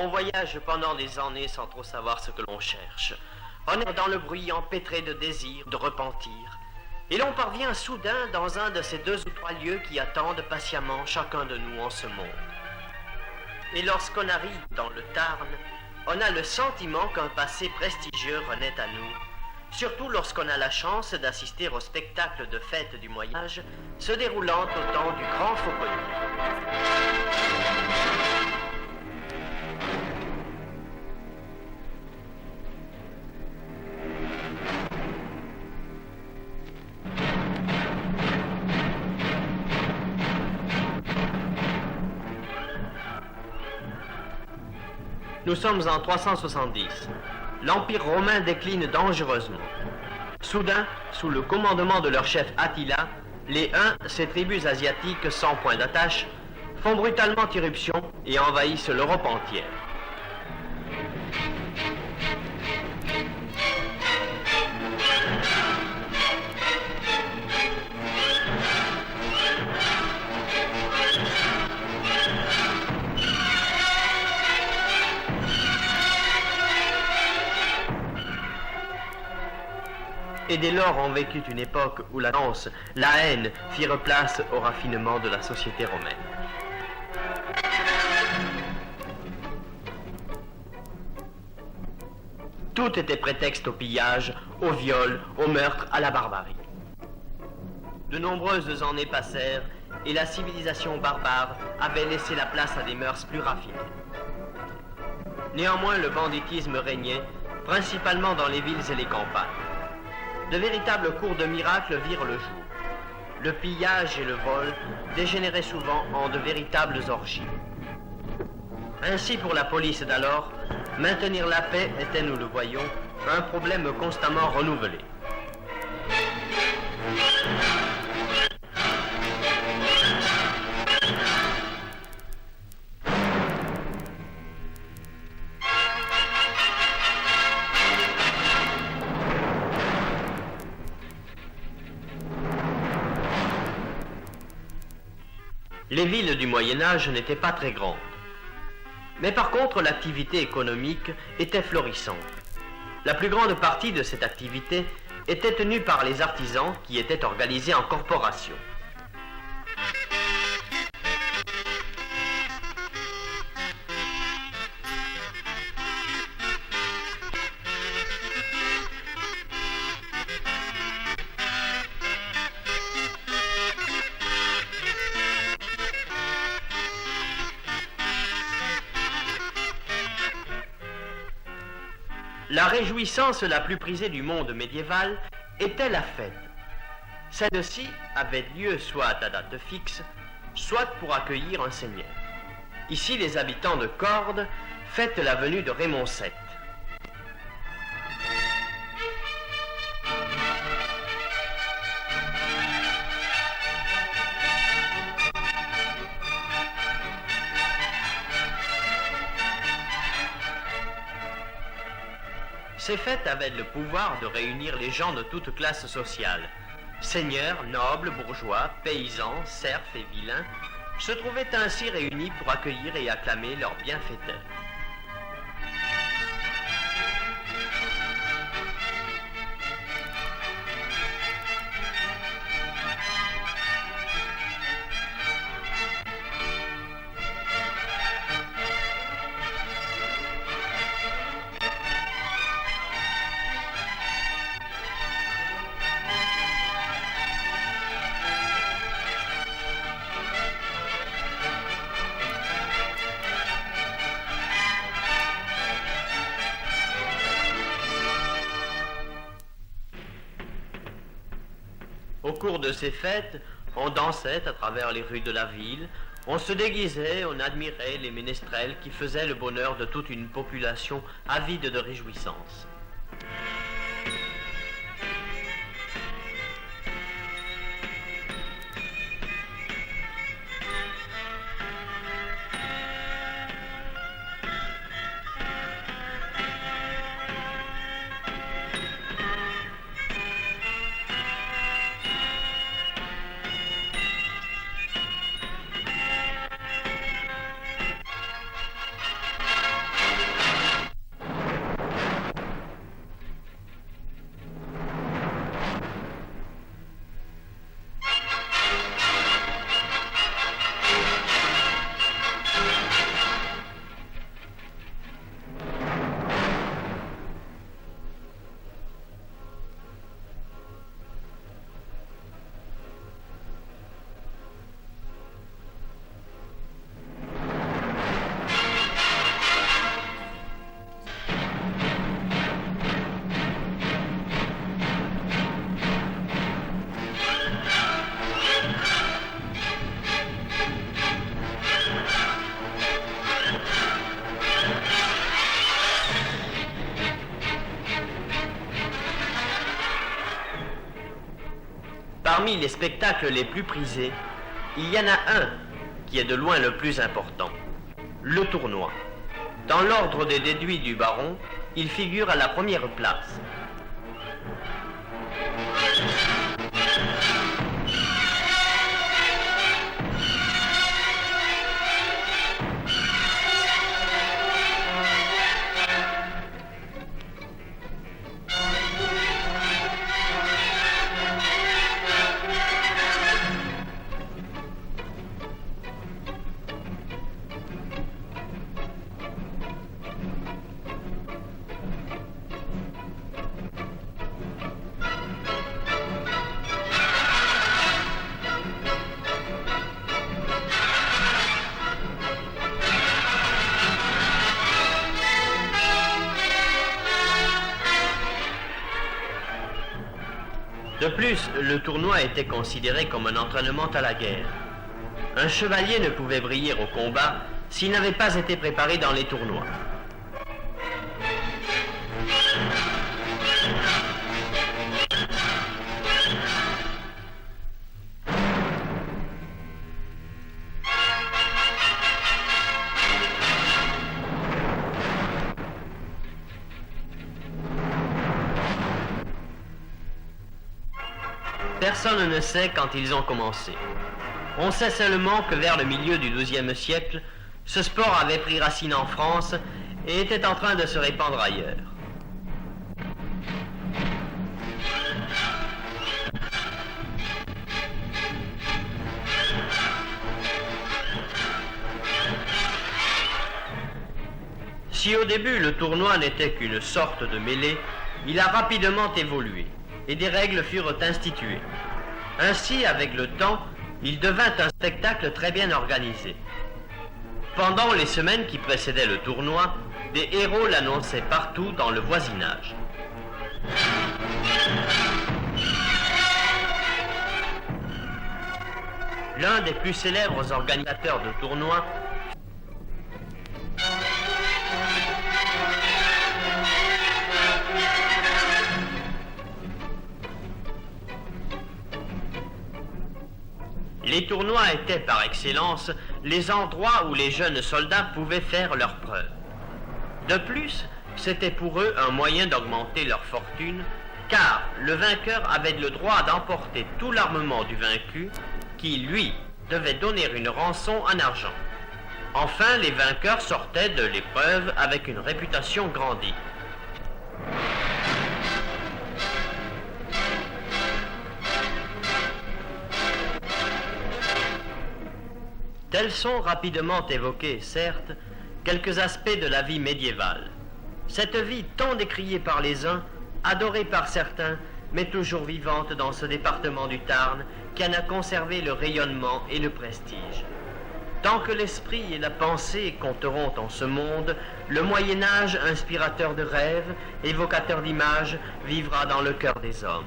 On voyage pendant des années sans trop savoir ce que l'on cherche. On est dans le bruit empêtré de désir, de repentir. Et l'on parvient soudain dans un de ces 2 ou 3 lieux qui attendent patiemment chacun de nous en ce monde. Et lorsqu'on arrive dans le Tarn, on a le sentiment qu'un passé prestigieux renaît à nous, surtout lorsqu'on a la chance d'assister au spectacle de fête du Moyen-Âge se déroulant au temps du Grand Fauconnier. Nous sommes en 370. L'Empire romain décline dangereusement. Soudain, sous le commandement de leur chef Attila, les Huns, ces tribus asiatiques sans point d'attache, font brutalement irruption et envahissent l'Europe entière. Et dès lors on vécut une époque où la danse, la haine firent place au raffinement de la société romaine. Tout était prétexte au pillage, au viol, au meurtre, à la barbarie. De nombreuses années passèrent et la civilisation barbare avait laissé la place à des mœurs plus raffinées. Néanmoins, le banditisme régnait, principalement dans les villes et les campagnes. De véritables cours de miracles virent le jour. Le pillage et le vol dégénéraient souvent en de véritables orgies. Ainsi, pour la police d'alors, maintenir la paix était, nous le voyons, un problème constamment renouvelé. Les villes du Moyen-Âge n'étaient pas très grandes. Mais par contre, l'activité économique était florissante. La plus grande partie de cette activité était tenue par les artisans qui étaient organisés en corporations. La réjouissance la plus prisée du monde médiéval était la fête. Celle-ci avait lieu soit à date fixe, soit pour accueillir un seigneur. Ici, les habitants de Cordes fêtent la venue de Raymond VII. Ces fêtes avaient le pouvoir de réunir les gens de toutes classes sociales. Seigneurs, nobles, bourgeois, paysans, serfs et vilains se trouvaient ainsi réunis pour accueillir et acclamer leur bienfaiteur. Au cours de ces fêtes, on dansait à travers les rues de la ville, on se déguisait, on admirait les ménestrels qui faisaient le bonheur de toute une population avide de réjouissance. Parmi les spectacles les plus prisés, il y en a un qui est de loin le plus important, le tournoi. Dans l'ordre des déduits du baron, il figure à la première place. De plus, le tournoi était considéré comme un entraînement à la guerre. Un chevalier ne pouvait briller au combat s'il n'avait pas été préparé dans les tournois. Personne ne sait quand ils ont commencé. On sait seulement que vers le milieu du XIIe siècle, ce sport avait pris racine en France et était en train de se répandre ailleurs. Si au début le tournoi n'était qu'une sorte de mêlée, il a rapidement évolué et des règles furent instituées. Ainsi, avec le temps, il devint un spectacle très bien organisé. Pendant les semaines qui précédaient le tournoi, des héros l'annonçaient partout dans le voisinage. L'un des plus célèbres organisateurs de tournois Les tournois étaient par excellence les endroits où les jeunes soldats pouvaient faire leurs preuves. De plus, c'était pour eux un moyen d'augmenter leur fortune, car le vainqueur avait le droit d'emporter tout l'armement du vaincu, qui, lui, devait donner une rançon en argent. Enfin, les vainqueurs sortaient de l'épreuve avec une réputation grandie. Tels sont rapidement évoqués, certes, quelques aspects de la vie médiévale. Cette vie tant décriée par les uns, adorée par certains, mais toujours vivante dans ce département du Tarn qui en a conservé le rayonnement et le prestige. Tant que l'esprit et la pensée compteront en ce monde, le Moyen-Âge, inspirateur de rêves, évocateur d'images, vivra dans le cœur des hommes.